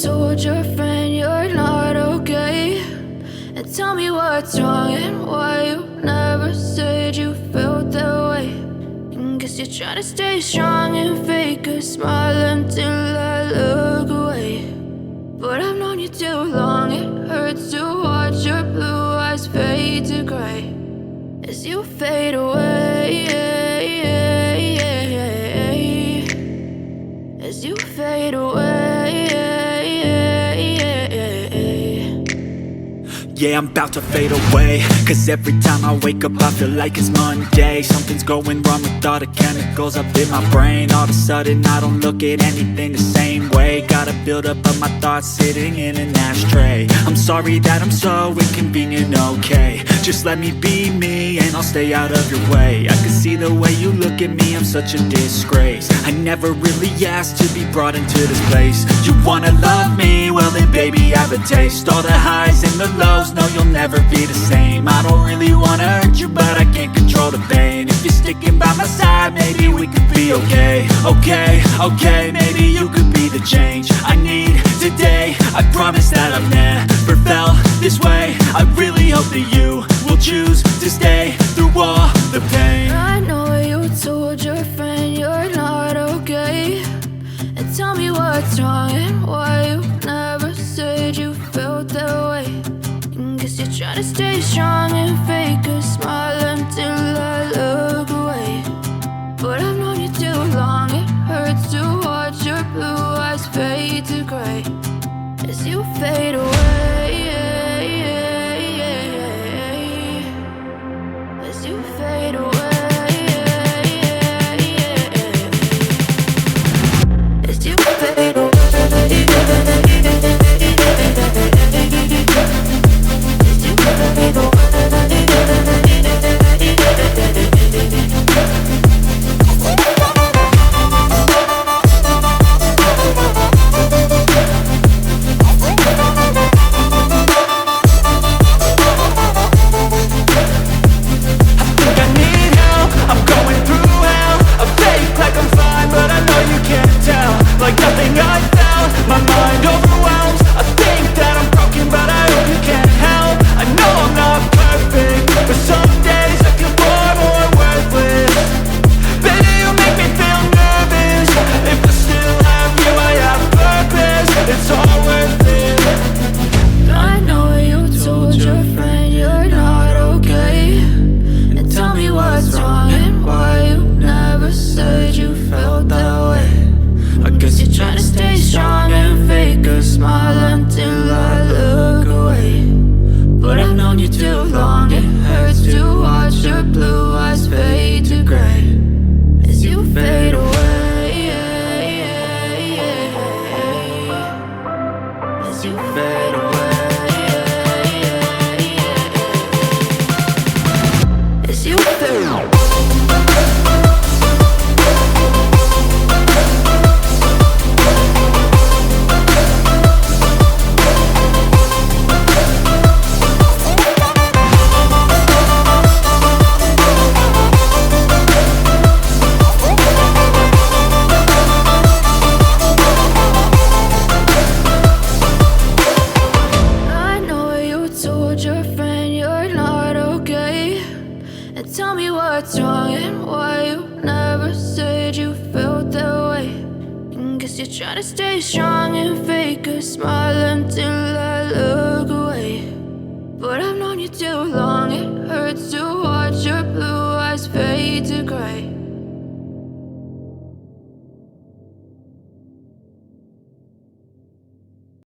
told your friend you're not okay, and tell me what's wrong and why you never said you felt that way. And guess you're trying to stay strong and fake a smile until I look away. But I've known you too long, it hurts to watch your blue eyes fade to gray as you fade away, as you fade away. Yeah, I'm about to fade away, cause every time I wake up I feel like it's Monday. Something's going wrong with all the chemicals up in my brain. All of a sudden I don't look at anything the same way. Gotta build up of my thoughts sitting in an ashtray. I'm sorry that I'm so inconvenient, okay. Just let me be me and I'll stay out of your way. I can see the way you look at me, I'm such a disgrace. I never really asked to be brought into this place. You wanna love me? Well then baby I have a taste. All the highs and the lows, no you'll never be the same. I don't really wanna hurt you but I can't control the pain. If you're sticking by my side maybe we could be okay. Okay, maybe you could be the change I need today. I promise that I've never felt this way. I really hope that you will choose to stay through all the pain. I know you told your friend you're not okay, and tell me what's wrong and why you never said you felt that way. And guess you're trying to stay strong and fake a smile until I look away. But I've known you too long, it hurts to watch your blue eyes fade to gray as you fade away, as you fade away, as you fade away. Like nothing I felt, my mind overwhelms. I think that I'm broken, but I hope you can't help. I know I'm not perfect, but some days I feel far more worthless. Baby, you make me feel nervous. If I still have you, I have purpose. It's all worth it. I know you told your friend you're not okay, and tell me what's wrong and why you never said you felt that way. I guess you're trying to stay strong and fake a smile until I look away. But I've known you too long, it hurts to watch your blue eyes fade to gray as you fade away, as you fade away, as you fade away. Tell me what's wrong and why you never said you felt that way. And guess you're trying to stay strong and fake a smile until I look